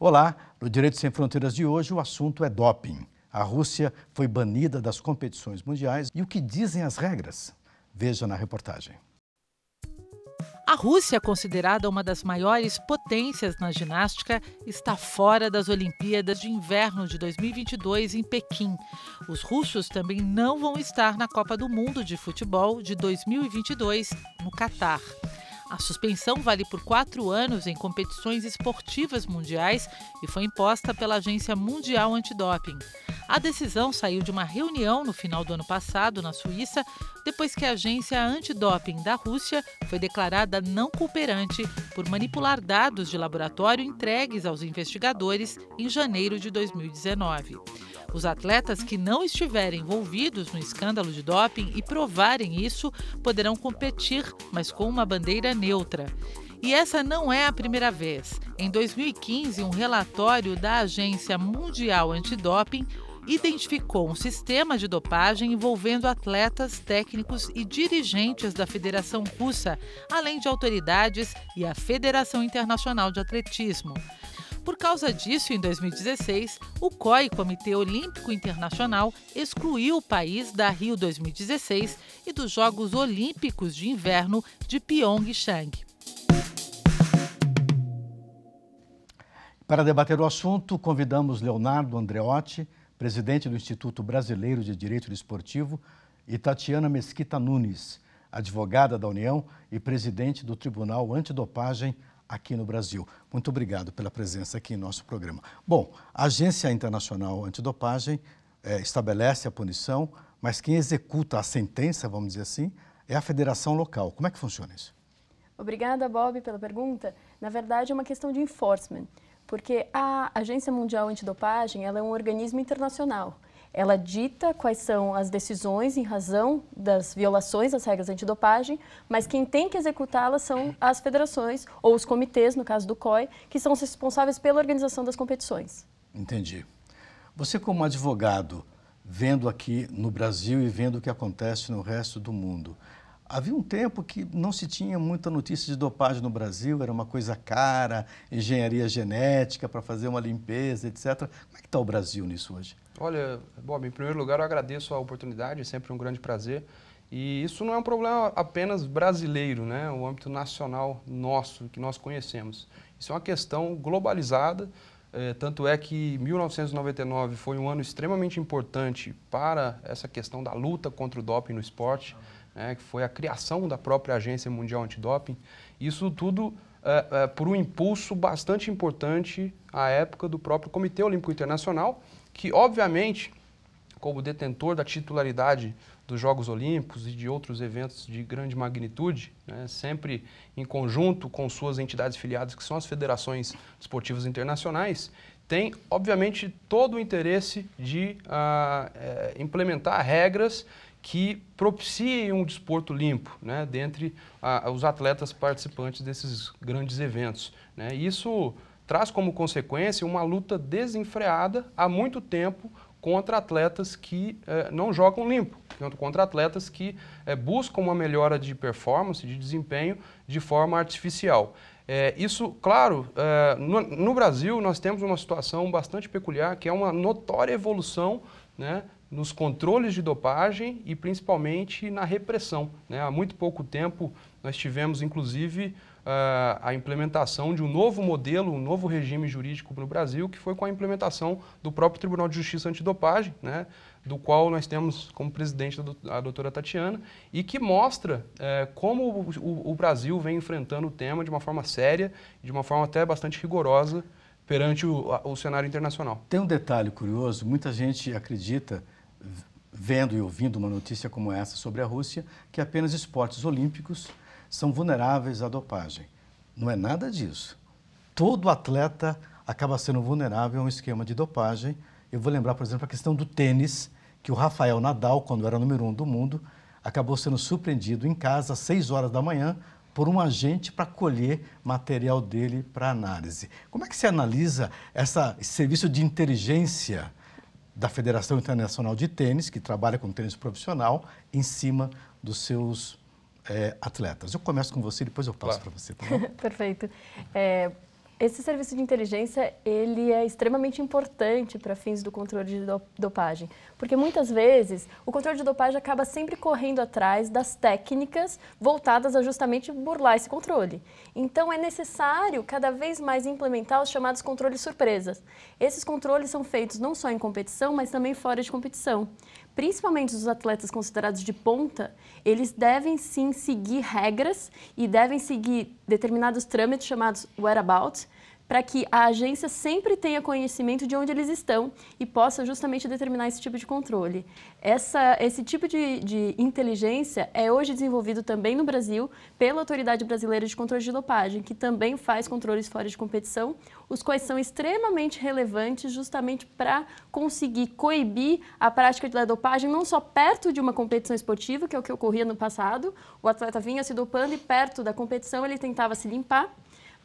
Olá, no Direito Sem Fronteiras de hoje o assunto é doping. A Rússia foi banida das competições mundiais e o que dizem as regras? Veja na reportagem. A Rússia, considerada uma das maiores potências na ginástica, está fora das Olimpíadas de Inverno de 2022 em Pequim. Os russos também não vão estar na Copa do Mundo de Futebol de 2022 no Catar. A suspensão vale por 4 anos em competições esportivas mundiais e foi imposta pela Agência Mundial Antidoping. A decisão saiu de uma reunião no final do ano passado na Suíça, depois que a Agência Antidoping da Rússia foi declarada não cooperante por manipular dados de laboratório entregues aos investigadores em janeiro de 2019. Os atletas que não estiverem envolvidos no escândalo de doping e provarem isso poderão competir, mas com uma bandeira neutra. E essa não é a primeira vez. Em 2015, um relatório da Agência Mundial Antidoping identificou um sistema de dopagem envolvendo atletas, técnicos e dirigentes da Federação Russa, além de autoridades e a Federação Internacional de Atletismo. Por causa disso, em 2016, o COI, Comitê Olímpico Internacional, excluiu o país da Rio 2016 e dos Jogos Olímpicos de Inverno de Pyeongchang. Para debater o assunto, convidamos Leonardo Andreotti, presidente do Instituto Brasileiro de Direito Desportivo, e Tatiana Mesquita Nunes, advogada da União e presidente do Tribunal Antidopagem aqui no Brasil. Muito obrigado pela presença aqui em nosso programa. Bom, a Agência Internacional Antidopagem estabelece a punição, mas quem executa a sentença, vamos dizer assim, é a federação local. Como é que funciona isso? Obrigada, Bob, pela pergunta. Na verdade, é uma questão de enforcement, porque a Agência Mundial Antidopagem ela é um organismo internacional. Ela dita quais são as decisões em razão das violações das regras antidopagem, mas quem tem que executá-las são as federações ou os comitês, no caso do COI, que são os responsáveis pela organização das competições. Entendi. Você, como advogado, vendo aqui no Brasil e vendo o que acontece no resto do mundo, havia um tempo que não se tinha muita notícia de dopagem no Brasil, era uma coisa cara, engenharia genética para fazer uma limpeza, etc. Como é que está o Brasil nisso hoje? Olha, Bob, em primeiro lugar eu agradeço a oportunidade, é sempre um grande prazer. E isso não é um problema apenas brasileiro, né? O âmbito nacional nosso, que nós conhecemos. Isso é uma questão globalizada, tanto é que 1999 foi um ano extremamente importante para essa questão da luta contra o doping no esporte, né? Que foi a criação da própria Agência Mundial Antidoping. Isso tudo por um impulso bastante importante à época do próprio Comitê Olímpico Internacional, que, obviamente, como detentor da titularidade dos Jogos Olímpicos e de outros eventos de grande magnitude, né, sempre em conjunto com suas entidades filiadas, que são as federações desportivas internacionais, tem, obviamente, todo o interesse de implementar regras que propiciem um desporto limpo, né, dentre os atletas participantes desses grandes eventos, né. Isso traz como consequência uma luta desenfreada há muito tempo contra atletas que não jogam limpo, contra atletas que buscam uma melhora de performance, de desempenho, de forma artificial. Isso, claro, no Brasil nós temos uma situação bastante peculiar, que é uma notória evolução, né, nos controles de dopagem e principalmente na repressão, né? Há muito pouco tempo nós tivemos, inclusive, a implementação de um novo modelo, um novo regime jurídico no Brasil, que foi com a implementação do próprio Tribunal de Justiça Antidopagem, né, do qual nós temos como presidente a doutora Tatiana, e que mostra como o Brasil vem enfrentando o tema de uma forma séria e de uma forma até bastante rigorosa perante o cenário internacional. Tem um detalhe curioso, muita gente acredita, vendo e ouvindo uma notícia como essa sobre a Rússia, que apenas esportes olímpicos são vulneráveis à dopagem. Não é nada disso. Todo atleta acaba sendo vulnerável a um esquema de dopagem. Eu vou lembrar, por exemplo, a questão do tênis, que o Rafael Nadal, quando era número 1 do mundo, acabou sendo surpreendido em casa às 6 horas da manhã por um agente para colher material dele para análise. Como é que se analisa esse serviço de inteligência da Federação Internacional de Tênis, que trabalha com tênis profissional, em cima dos seus atletas? Eu começo com você, depois eu passo para você. Tá bom? Perfeito. Esse serviço de inteligência, ele é extremamente importante para fins do controle de dopagem, porque muitas vezes o controle de dopagem acaba sempre correndo atrás das técnicas voltadas a justamente burlar esse controle. Então é necessário cada vez mais implementar os chamados controles surpresas. Esses controles são feitos não só em competição, mas também fora de competição. Principalmente os atletas considerados de ponta, eles devem sim seguir regras e devem seguir determinados trâmites chamados whereabouts, para que a agência sempre tenha conhecimento de onde eles estão e possa justamente determinar esse tipo de controle. Esse tipo de inteligência é hoje desenvolvido também no Brasil pela Autoridade Brasileira de Controle de Dopagem, que também faz controles fora de competição, os quais são extremamente relevantes justamente para conseguir coibir a prática da dopagem não só perto de uma competição esportiva, que é o que ocorria no passado, o atleta vinha se dopando e perto da competição ele tentava se limpar,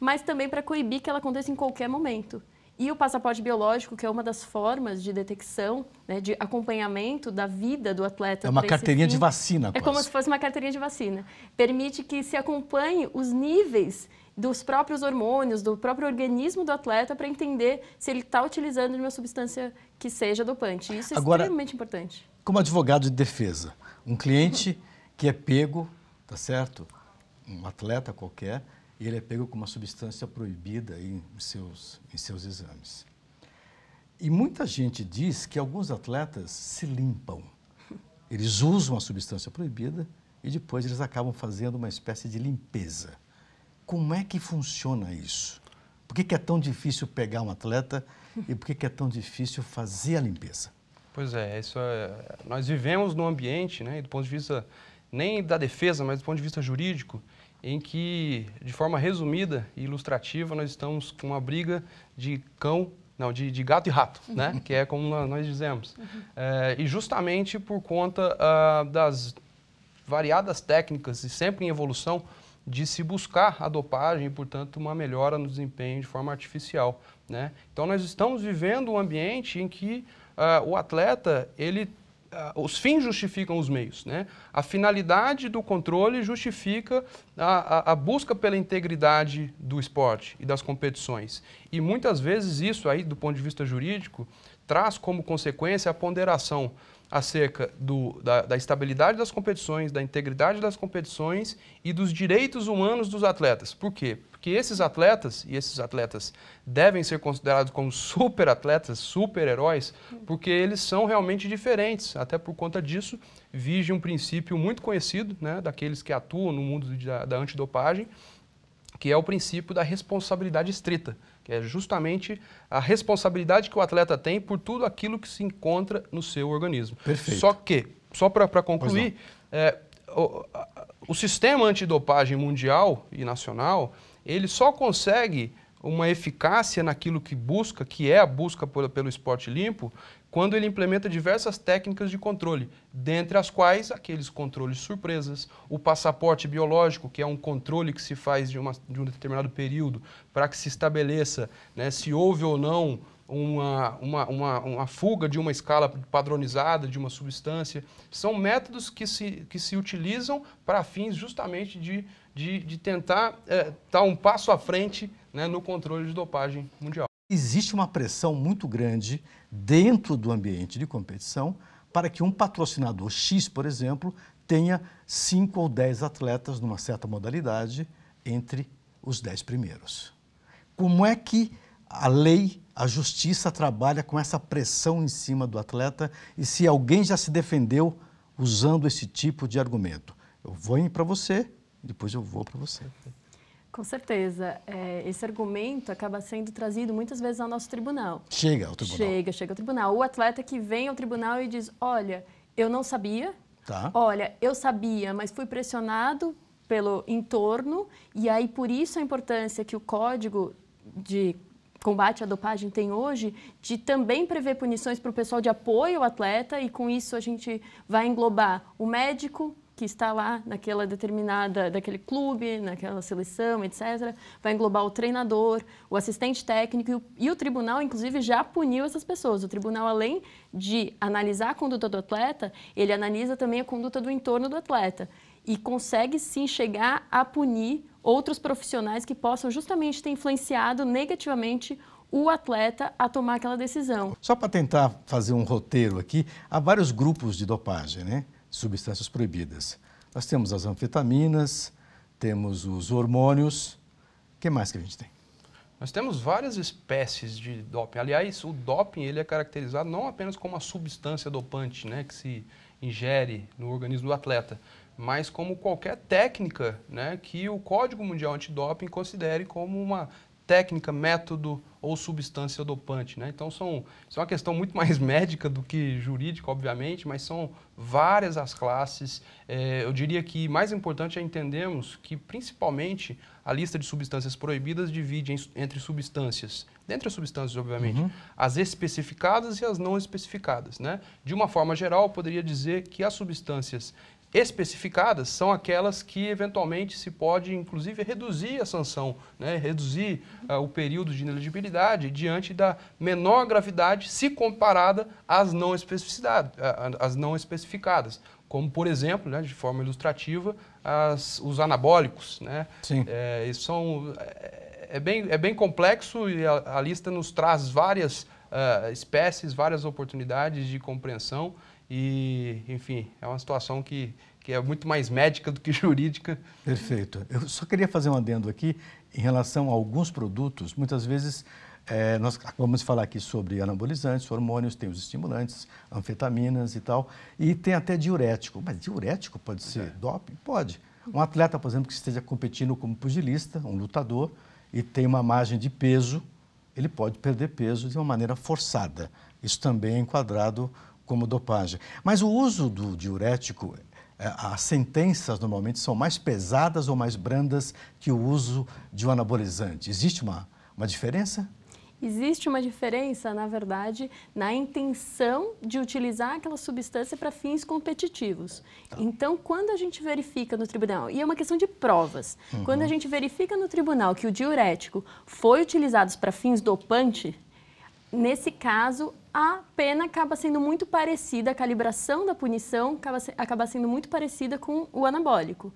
mas também para coibir que ela aconteça em qualquer momento. E o passaporte biológico, que é uma das formas de detecção, né, de acompanhamento da vida do atleta. É uma carteirinha de vacina, quase. É como se fosse uma carteirinha de vacina. Permite que se acompanhe os níveis dos próprios hormônios, do próprio organismo do atleta, para entender se ele está utilizando de uma substância que seja dopante. Isso é extremamente importante. Como advogado de defesa, um cliente que é pego, tá certo? Um atleta qualquer, e ele é pego com uma substância proibida em seus exames. E muita gente diz que alguns atletas se limpam. Eles usam a substância proibida e depois eles acabam fazendo uma espécie de limpeza. Como é que funciona isso? Por que é tão difícil pegar um atleta e por que é tão difícil fazer a limpeza? Pois é, nós vivemos num ambiente, né, do ponto de vista nem da defesa, mas do ponto de vista jurídico, em que, de forma resumida e ilustrativa, nós estamos com uma briga de de gato e rato, né? Que é como nós dizemos. E justamente por conta das variadas técnicas e sempre em evolução de se buscar a dopagem e, portanto, uma melhora no desempenho de forma artificial, né? Então, nós estamos vivendo um ambiente em que o atleta, os fins justificam os meios, né? A finalidade do controle justifica a busca pela integridade do esporte e das competições. E muitas vezes isso aí, do ponto de vista jurídico, traz como consequência a ponderação acerca da estabilidade das competições, da integridade das competições e dos direitos humanos dos atletas. Por quê? Porque esses atletas devem ser considerados como super-atletas, super-heróis, porque eles são realmente diferentes. Até por conta disso, vige um princípio muito conhecido, né, daqueles que atuam no mundo da antidopagem, que é o princípio da responsabilidade estrita, que é justamente a responsabilidade que o atleta tem por tudo aquilo que se encontra no seu organismo. Perfeito. Só para concluir, o sistema antidopagem mundial e nacional, ele só consegue uma eficácia naquilo que busca, que é a busca pelo esporte limpo, quando ele implementa diversas técnicas de controle, dentre as quais aqueles controles surpresas, o passaporte biológico, que é um controle que se faz de um determinado período para que se estabeleça, né, se houve ou não uma fuga de uma escala padronizada de uma substância. São métodos que se utilizam para fins justamente de tentar dar um passo à frente, né, no controle de dopagem mundial. Existe uma pressão muito grande dentro do ambiente de competição para que um patrocinador X, por exemplo, tenha 5 ou 10 atletas numa certa modalidade entre os 10 primeiros. Como é que a lei, a justiça trabalha com essa pressão em cima do atleta e se alguém já se defendeu usando esse tipo de argumento? Eu vou ir para você, depois eu vou para você. Com certeza. Esse argumento acaba sendo trazido muitas vezes ao nosso tribunal. Chega ao tribunal. Chega ao tribunal. O atleta que vem ao tribunal e diz, olha, eu não sabia, tá. Olha, eu sabia, mas fui pressionado pelo entorno e aí por isso a importância que o Código de Combate à Dopagem tem hoje de também prever punições para o pessoal de apoio ao atleta e com isso a gente vai englobar o médico, que está lá daquele clube, naquela seleção, etc. Vai englobar o treinador, o assistente técnico e o tribunal, inclusive, já puniu essas pessoas. O tribunal, além de analisar a conduta do atleta, ele analisa também a conduta do entorno do atleta. e consegue sim chegar a punir outros profissionais que possam justamente ter influenciado negativamente o atleta a tomar aquela decisão. Só para tentar fazer um roteiro aqui, há vários grupos de dopagem, né? Substâncias proibidas. Nós temos as anfetaminas, temos os hormônios. O que mais que a gente tem? Nós temos várias espécies de doping. Aliás, o doping ele é caracterizado não apenas como uma substância dopante, né, que se ingere no organismo do atleta, mas como qualquer técnica, né, que o Código Mundial Antidoping considere como uma técnica, método ou substância dopante, né? Então, isso é uma questão muito mais médica do que jurídica, obviamente, mas são várias as classes. Eu diria que mais importante é entendermos que, principalmente, a lista de substâncias proibidas divide entre substâncias, dentre as substâncias, obviamente, as especificadas e as não especificadas, né? De uma forma geral, eu poderia dizer que as substâncias especificadas são aquelas que eventualmente se pode inclusive reduzir a sanção, né? Reduzir o período de inelegibilidade diante da menor gravidade se comparada às não especificadas, como por exemplo, né, de forma ilustrativa, os anabólicos, né? Sim. É bem complexo e a lista nos traz várias espécies, várias oportunidades de compreensão. E, enfim, é uma situação que é muito mais médica do que jurídica. Perfeito. Eu só queria fazer um adendo aqui em relação a alguns produtos. Muitas vezes, nós acabamos de falar aqui sobre anabolizantes, hormônios, tem os estimulantes, anfetaminas e tal, e tem até diurético. Mas diurético pode ser doping? Pode. Um atleta, por exemplo, que esteja competindo como pugilista, um lutador, e tem uma margem de peso, ele pode perder peso de uma maneira forçada. Isso também é enquadrado como dopagem. Mas o uso do diurético, as sentenças normalmente são mais pesadas ou mais brandas que o uso de um anabolizante. Existe uma diferença? Existe uma diferença, na verdade, na intenção de utilizar aquela substância para fins competitivos. Então, quando a gente verifica no tribunal, e é uma questão de provas, quando a gente verifica no tribunal que o diurético foi utilizado para fins dopantes, nesse caso, a pena acaba sendo muito parecida, a calibração da punição acaba sendo muito parecida com o anabólico.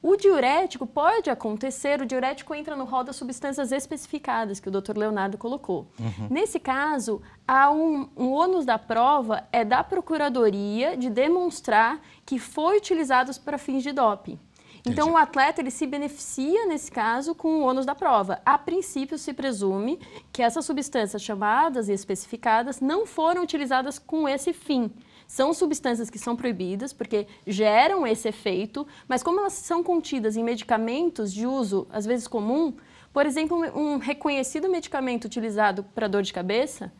O diurético pode acontecer, o diurético entra no rol das substâncias especificadas, que o Dr. Leonardo colocou. Nesse caso, há um ônus da prova é da Procuradoria de demonstrar que foi utilizado para fins de doping. Então, o atleta ele se beneficia, nesse caso, com o ônus da prova. A princípio, se presume que essas substâncias chamadas e especificadas não foram utilizadas com esse fim. São substâncias que são proibidas, porque geram esse efeito, mas como elas são contidas em medicamentos de uso, às vezes, comum, por exemplo, um reconhecido medicamento utilizado para dor de cabeça,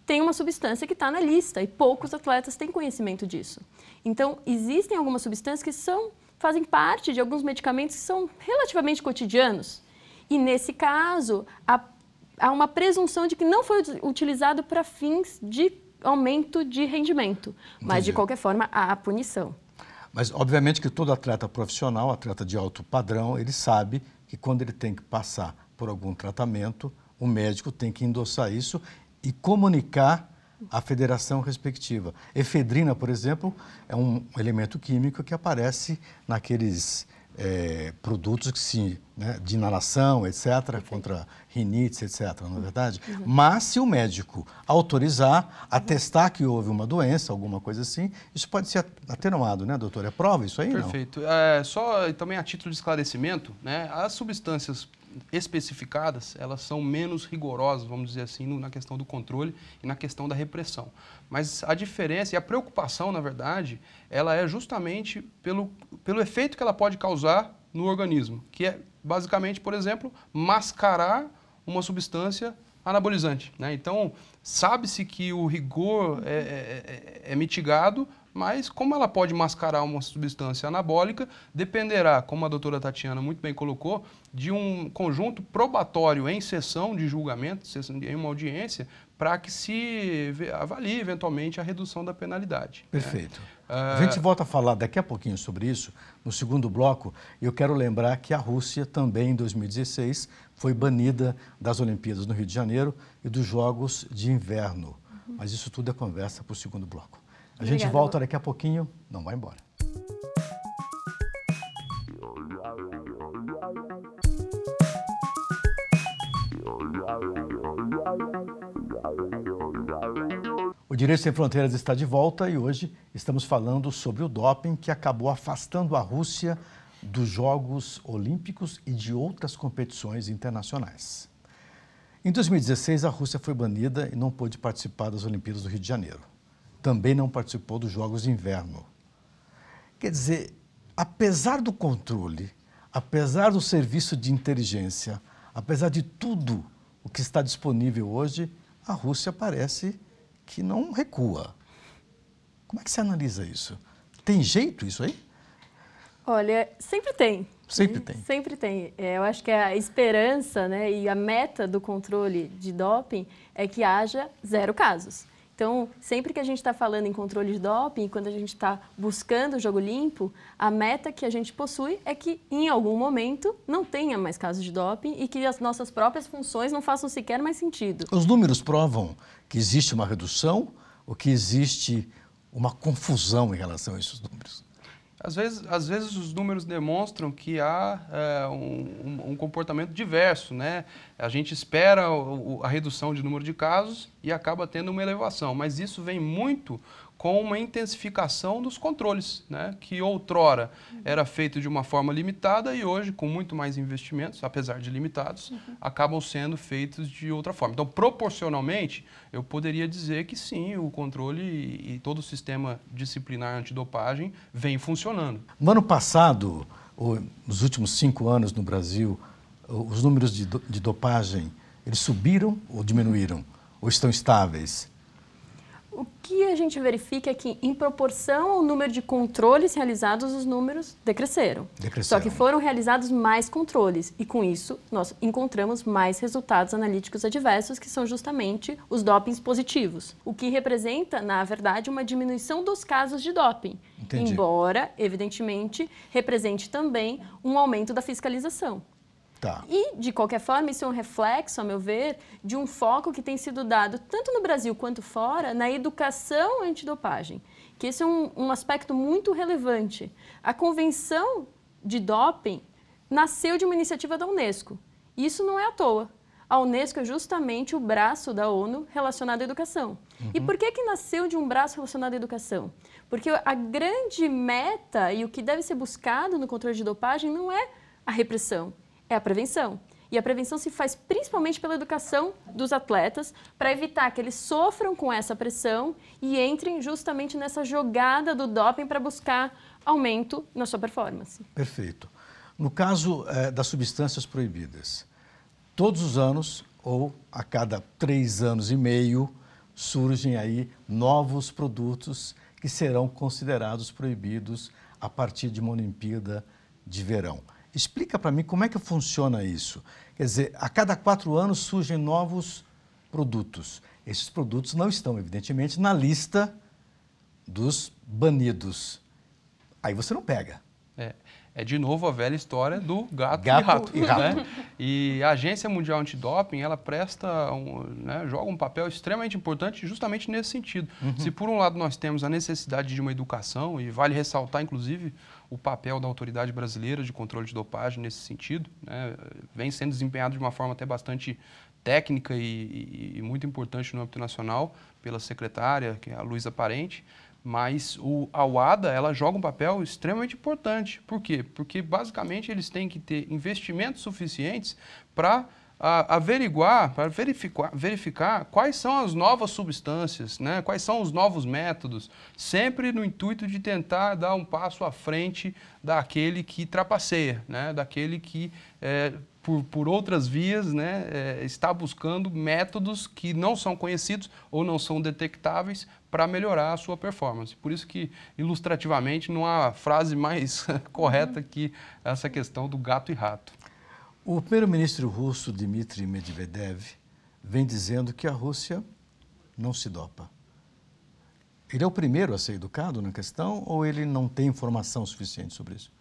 tem uma substância que está na lista e poucos atletas têm conhecimento disso. Então, existem algumas substâncias que fazem parte de alguns medicamentos que são relativamente cotidianos. E, nesse caso, há uma presunção de que não foi utilizado para fins de aumento de rendimento. Mas, de qualquer forma, há a punição. Mas, obviamente, que todo atleta profissional, atleta de alto padrão, ele sabe que quando ele tem que passar por algum tratamento, o médico tem que endossar isso e comunicar à federação respectiva. Efedrina, por exemplo, é um elemento químico que aparece naqueles produtos que de inalação, etc., contra rinites, etc., não é verdade? Mas se o médico autorizar, atestar que houve uma doença, alguma coisa assim, isso pode ser atenuado, né, doutor? É prova isso aí, não? Perfeito. Só também a título de esclarecimento, né, as substâncias especificadas, elas são menos rigorosas, vamos dizer assim, na questão do controle e na questão da repressão. Mas a diferença e a preocupação, na verdade, ela é justamente pelo efeito que ela pode causar no organismo, que é basicamente, por exemplo, mascarar uma substância anabolizante, né? Então, sabe-se que o rigor é mitigado, mas como ela pode mascarar uma substância anabólica, dependerá, como a doutora Tatiana muito bem colocou, de um conjunto probatório em sessão de julgamento, em uma audiência, para que se avalie eventualmente a redução da penalidade. Perfeito. A gente volta a falar daqui a pouquinho sobre isso, no segundo bloco, e eu quero lembrar que a Rússia também, em 2016, foi banida das Olimpíadas no Rio de Janeiro e dos Jogos de Inverno. Mas isso tudo é conversa para o segundo bloco. A gente volta daqui a pouquinho, não vai embora. O Direito Sem Fronteiras está de volta e hoje estamos falando sobre o doping que acabou afastando a Rússia dos Jogos Olímpicos e de outras competições internacionais. Em 2016, a Rússia foi banida e não pôde participar das Olimpíadas do Rio de Janeiro. Também não participou dos Jogos de Inverno. Quer dizer, apesar do controle, apesar do serviço de inteligência, apesar de tudo o que está disponível hoje, a Rússia parece que não recua. Como é que você analisa isso? Tem jeito isso aí? Olha, sempre tem. Sempre tem. Sempre tem. Eu acho que a esperança, né, e a meta do controle de doping é que haja 0 casos. Então, sempre que a gente está falando em controle de doping, quando a gente está buscando o jogo limpo, a meta que a gente possui é que, em algum momento, não tenha mais casos de doping e que as nossas próprias funções não façam sequer mais sentido. Os números provam que existe uma redução ou que existe uma confusão em relação a esses números? Às vezes os números demonstram que há um comportamento diverso, né? A gente espera a redução de número de casos e acaba tendo uma elevação, mas isso vem muito com uma intensificação dos controles, né? Que outrora era feito de uma forma limitada e hoje, com muito mais investimentos, apesar de limitados, acabam sendo feitos de outra forma. Então, proporcionalmente, eu poderia dizer que sim, o controle e todo o sistema disciplinar antidopagem vem funcionando. No ano passado, ou nos últimos 5 anos no Brasil, os números de dopagem, eles subiram ou diminuíram? Ou estão estáveis? O que a gente verifica é que, em proporção ao número de controles realizados, os números decresceram. Só que foram realizados mais controles e, com isso, nós encontramos mais resultados analíticos adversos, que são justamente os dopings positivos. O que representa, na verdade, uma diminuição dos casos de doping. Entendi. Embora, evidentemente, represente também um aumento da fiscalização. Tá. E, de qualquer forma, isso é um reflexo, a meu ver, de um foco que tem sido dado, tanto no Brasil quanto fora, na educação antidopagem, que esse é um aspecto muito relevante. A Convenção de Doping nasceu de uma iniciativa da Unesco. E isso não é à toa. A Unesco é justamente o braço da ONU relacionado à educação. E por que nasceu de um braço relacionado à educação? Porque a grande meta e o que deve ser buscado no controle de dopagem não é a repressão, é a prevenção. E a prevenção se faz principalmente pela educação dos atletas, para evitar que eles sofram com essa pressão e entrem justamente nessa jogada do doping para buscar aumento na sua performance. Perfeito. No caso das substâncias proibidas, todos os anos, ou a cada 3 anos e meio, surgem aí novos produtos que serão considerados proibidos a partir de uma Olimpíada de verão. Explica para mim como é que funciona isso. Quer dizer, a cada 4 anos surgem novos produtos. Esses produtos não estão, evidentemente, na dos banidos. Aí você não pega. É de novo a velha história do gato e rato. Né? E a Agência Mundial Antidoping, ela joga um papel extremamente importante justamente nesse sentido. Se por um lado nós temos a necessidade de uma educação, e vale ressaltar inclusive o papel da Autoridade Brasileira de Controle de Dopagem nesse sentido, né? Vem sendo desempenhado de uma forma até bastante técnica e muito importante no âmbito nacional pela secretária, que é a Luísa Parente. Mas a UADA, ela joga um papel extremamente importante. Por quê? Porque, basicamente, eles têm que ter investimentos suficientes para averiguar, para verificar quais são as novas substâncias, né? Quais são os novos métodos, sempre no intuito de tentar dar um passo à frente daquele que trapaceia, né? Daquele que, por outras vias, né, está buscando métodos que não são conhecidos ou não são detectáveis para melhorar a sua performance. Por isso que, ilustrativamente, não há frase mais correta que essa questão do gato e rato. O primeiro-ministro russo, Dmitry Medvedev, vem dizendo que a Rússia não se dopa. Ele é o primeiro a ser educado na questão ou ele não tem informação suficiente sobre isso?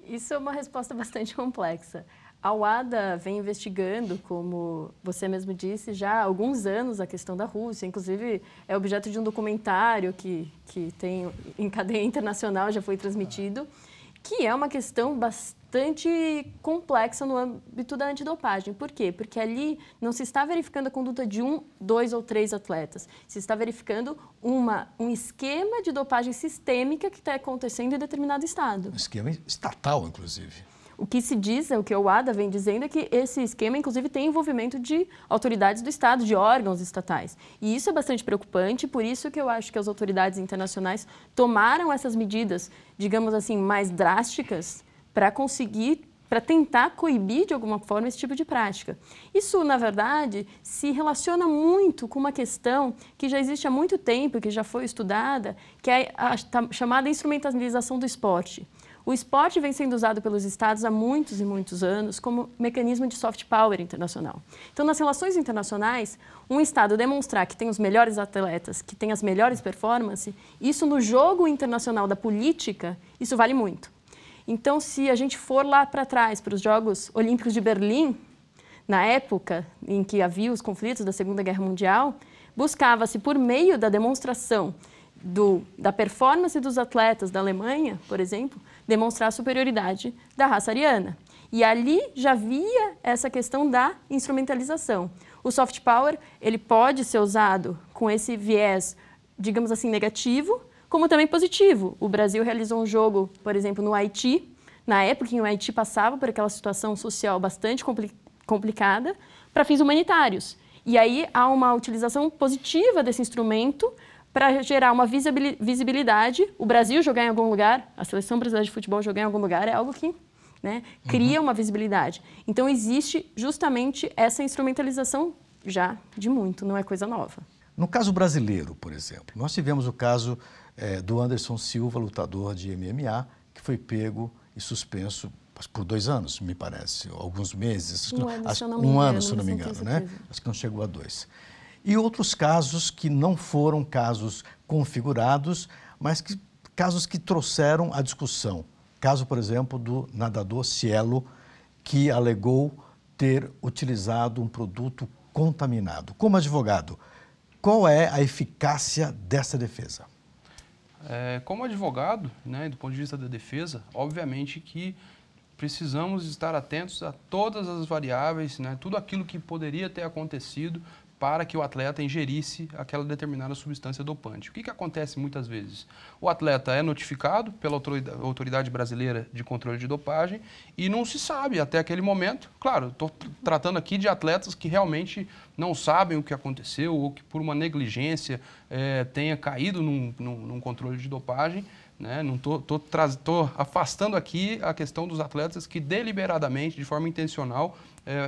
Isso é uma resposta bastante complexa. A UADA vem investigando, como você mesmo disse, já há alguns anos a questão da Rússia. Inclusive, é objeto de um documentário que tem em cadeia internacional, já foi transmitido, que é uma questão bastante complexa no âmbito da antidopagem. Por quê? Porque ali não se está verificando a conduta de 1, 2 ou 3 atletas. Se está verificando um esquema de dopagem sistêmica que está acontecendo em determinado estado. Um esquema estatal, inclusive. O que se diz, o que o WADA vem dizendo, é que esse esquema, inclusive, tem envolvimento de autoridades do Estado, de órgãos estatais. E isso é bastante preocupante, por isso que eu acho que as autoridades internacionais tomaram essas medidas, digamos assim, mais drásticas para tentar coibir, de alguma forma, esse tipo de prática. Isso, na verdade, se relaciona muito com uma questão que já existe há muito tempo, que já foi estudada, que é a chamada instrumentalização do esporte. O esporte vem sendo usado pelos estados há muitos e muitos anos como mecanismo de soft power internacional. Então, nas relações internacionais, um estado demonstrar que tem os melhores atletas, que tem as melhores performances, isso no jogo internacional da política, isso vale muito. Então, se a gente for lá para trás, para os Jogos Olímpicos de Berlim, na época em que havia os conflitos da Segunda Guerra Mundial, buscava-se, por meio da demonstração da performance dos atletas da Alemanha, por exemplo, demonstrar a superioridade da raça ariana. E ali já havia essa questão da instrumentalização. O soft power, ele pode ser usado com esse viés, digamos assim, negativo, como também positivo. O Brasil realizou um jogo, por exemplo, no Haiti, na época em que o Haiti passava por aquela situação social bastante complicada, para fins humanitários. E aí há uma utilização positiva desse instrumento para gerar uma visibilidade. O Brasil jogar em algum lugar, a seleção brasileira de futebol jogar em algum lugar é algo que, né, cria uma visibilidade. Então, existe justamente essa instrumentalização já de muito, não é coisa nova. No caso brasileiro, por exemplo, nós tivemos o caso do Anderson Silva, lutador de MMA, que foi pego e suspenso por 2 anos, me parece, alguns meses. Um ano, se não me engano, né? Acho que não chegou a 2. E outros casos que não foram casos configurados, mas casos que trouxeram a discussão. Caso, por exemplo, do nadador Cielo, que alegou ter utilizado um produto contaminado. Como advogado, qual é a eficácia dessa defesa? Como advogado, né, do ponto de vista da defesa, obviamente que precisamos estar atentos a todas as variáveis, né, tudo aquilo que poderia ter acontecido para que o atleta ingerisse aquela determinada substância dopante. O que acontece muitas vezes? O atleta é notificado pela Autoridade Brasileira de Controle de Dopagem e não se sabe até aquele momento. Claro, estou tratando aqui de atletas que realmente não sabem o que aconteceu ou que por uma negligência tenha caído num controle de dopagem. Né? Não estou afastando aqui a questão dos atletas que deliberadamente, de forma intencional,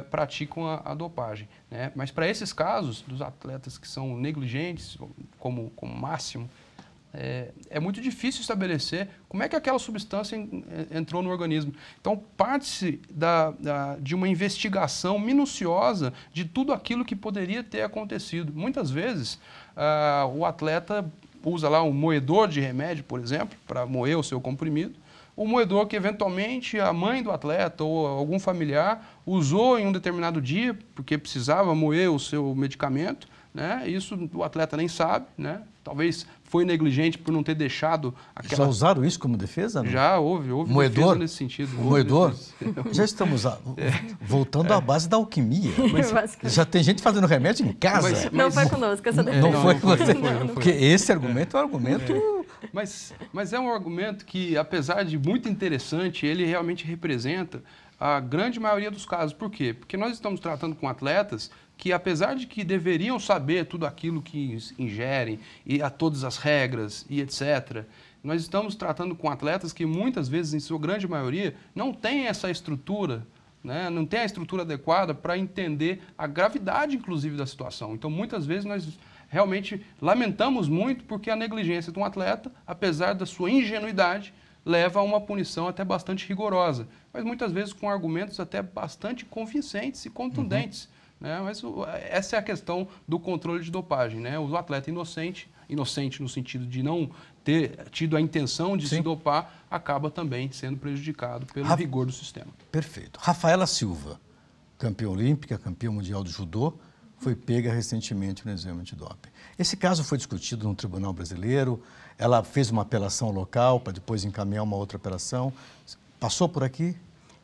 praticam a dopagem. Né? Mas para esses casos, dos atletas que são negligentes, como máximo, é muito difícil estabelecer como é que aquela substância entrou no organismo. Então, parte-se de uma investigação minuciosa de tudo aquilo que poderia ter acontecido. Muitas vezes, o atleta usa lá um moedor de remédio, por exemplo, para moer o seu comprimido. O moedor que, eventualmente, a mãe do atleta ou algum familiar usou em um determinado dia, porque precisava moer o seu medicamento, né? Isso o atleta nem sabe, né? Talvez foi negligente por não ter deixado aquela... Já usaram isso como defesa? Não? Já houve moedor? Defesa nesse sentido. Moedor? Já estamos voltando à base da alquimia. Já tem gente fazendo remédio em casa. Não foi conosco essa defesa. Não foi com você. Porque esse argumento é um argumento... Mas é um argumento que, apesar de muito interessante, ele realmente representa a grande maioria dos casos. Por quê? Porque nós estamos tratando com atletas que, apesar de que deveriam saber tudo aquilo que ingerem e a todas as regras e etc., nós estamos tratando com atletas que muitas vezes, em sua grande maioria, não têm essa estrutura, né? Não tem a estrutura adequada para entender a gravidade, inclusive, da situação. Então, muitas vezes, nós realmente lamentamos muito porque a negligência de um atleta, apesar da sua ingenuidade, leva a uma punição até bastante rigorosa, mas muitas vezes com argumentos até bastante convincentes e contundentes. Né? Mas essa é a questão do controle de dopagem. Né? O atleta inocente no sentido de não ter tido a intenção de se dopar, acaba também sendo prejudicado pelo rigor do sistema. Perfeito. Rafaela Silva, campeã olímpica, campeã mundial de judô, foi pega recentemente no exame antidoping. Esse caso foi discutido no Tribunal Brasileiro, ela fez uma apelação local para depois encaminhar uma outra apelação. Passou por aqui?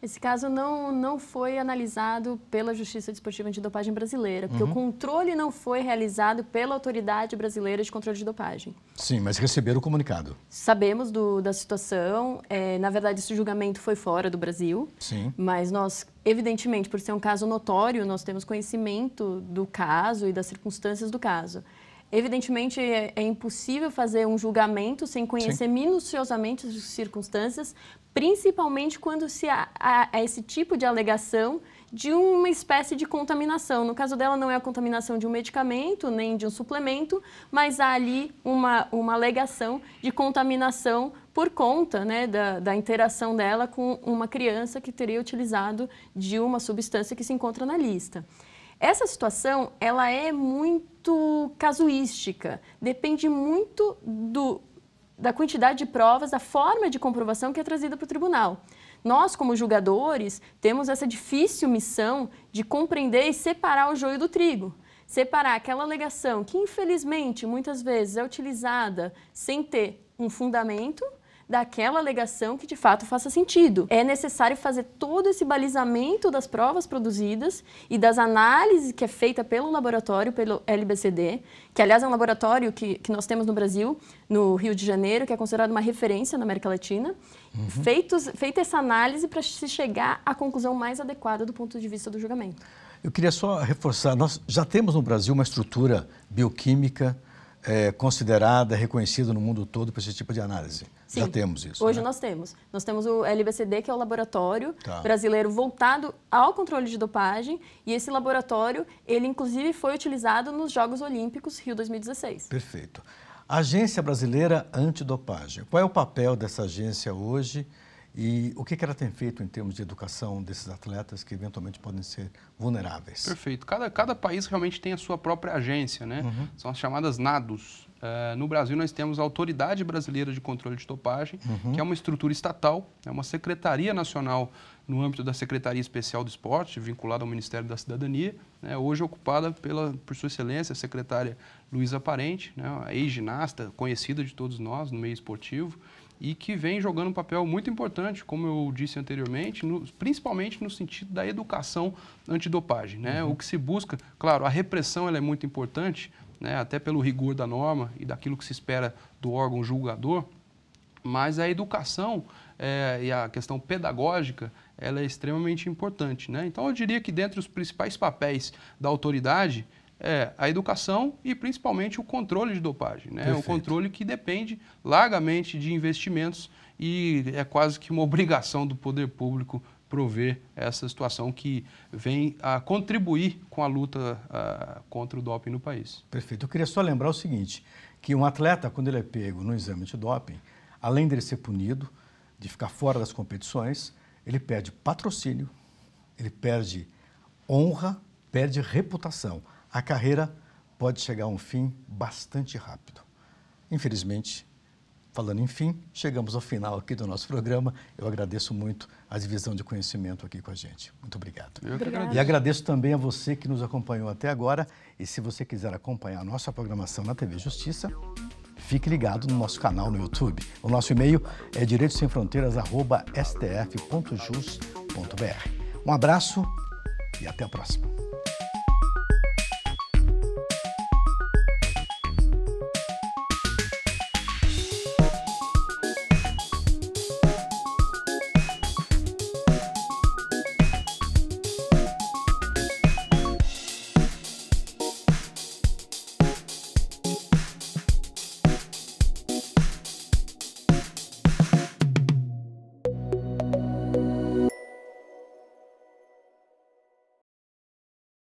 Esse caso não foi analisado pela Justiça Desportiva Antidopagem Brasileira, porque o controle não foi realizado pela Autoridade Brasileira de Controle de Dopagem. Sim, mas receberam o comunicado. Sabemos da situação. Na verdade, esse julgamento foi fora do Brasil. Sim. Mas nós, evidentemente, por ser um caso notório, nós temos conhecimento do caso e das circunstâncias do caso. Evidentemente, é impossível fazer um julgamento sem conhecer minuciosamente as circunstâncias, principalmente quando se há esse tipo de alegação de uma espécie de contaminação. No caso dela, não é a contaminação de um medicamento, nem de um suplemento, mas há ali uma alegação de contaminação por conta, né, da interação dela com uma criança que teria utilizado de uma substância que se encontra na lista. Essa situação, ela é muito casuística, depende muito da quantidade de provas, da forma de comprovação que é trazida para o tribunal. Nós, como julgadores, temos essa difícil missão de compreender e separar o joio do trigo. Separar aquela alegação que, infelizmente, muitas vezes é utilizada sem ter um fundamento, daquela alegação que de fato faça sentido. É necessário fazer todo esse balizamento das provas produzidas e das análises que é feita pelo laboratório, pelo LBCD, que aliás é um laboratório que nós temos no Brasil, no Rio de Janeiro, que é considerado uma referência na América Latina. Feita essa análise para se chegar à conclusão mais adequada do ponto de vista do julgamento. Eu queria só reforçar, nós já temos no Brasil uma estrutura bioquímica considerada, reconhecida no mundo todo para esse tipo de análise. Sim, já temos isso. Hoje, né? Nós temos. Nós temos o LBCD, que é o laboratório brasileiro voltado ao controle de dopagem, e esse laboratório, ele inclusive foi utilizado nos Jogos Olímpicos Rio 2016. Perfeito. A Agência Brasileira Antidopagem, qual é o papel dessa agência hoje e o que ela tem feito em termos de educação desses atletas que eventualmente podem ser vulneráveis? Perfeito. Cada país realmente tem a sua própria agência, né? São as chamadas NADOS. No Brasil, nós temos a Autoridade Brasileira de Controle de Dopagem, que é uma estrutura estatal, é uma secretaria nacional no âmbito da Secretaria Especial do Esporte, vinculada ao Ministério da Cidadania, né? Hoje ocupada por Sua Excelência, a secretária Luísa Parente, né? A ex-ginasta, conhecida de todos nós no meio esportivo, e que vem jogando um papel muito importante, como eu disse anteriormente, principalmente no sentido da educação antidopagem, né? O que se busca, claro, a repressão ela é muito importante, né? Até pelo rigor da norma e daquilo que se espera do órgão julgador, mas a educação e a questão pedagógica ela é extremamente importante, né? Então eu diria que dentre os principais papéis da autoridade a educação e principalmente o controle de dopagem, né? O controle que depende largamente de investimentos e é quase que uma obrigação do poder público prover essa situação que vem a contribuir com a luta contra o doping no país. Perfeito. Eu queria só lembrar o seguinte, que um atleta, quando ele é pego no exame de doping, além dele ser punido, de ficar fora das competições, ele perde patrocínio, ele perde honra, perde reputação. A carreira pode chegar a um fim bastante rápido. Infelizmente, falando em fim, chegamos ao final aqui do nosso programa. Eu agradeço muito a divisão de conhecimento aqui com a gente. Muito obrigado. E agradeço também a você que nos acompanhou até agora. E se você quiser acompanhar a nossa programação na TV Justiça, fique ligado no nosso canal no YouTube. O nosso e-mail é direitosemfronteiras@stf.jus.br. Um abraço e até a próxima.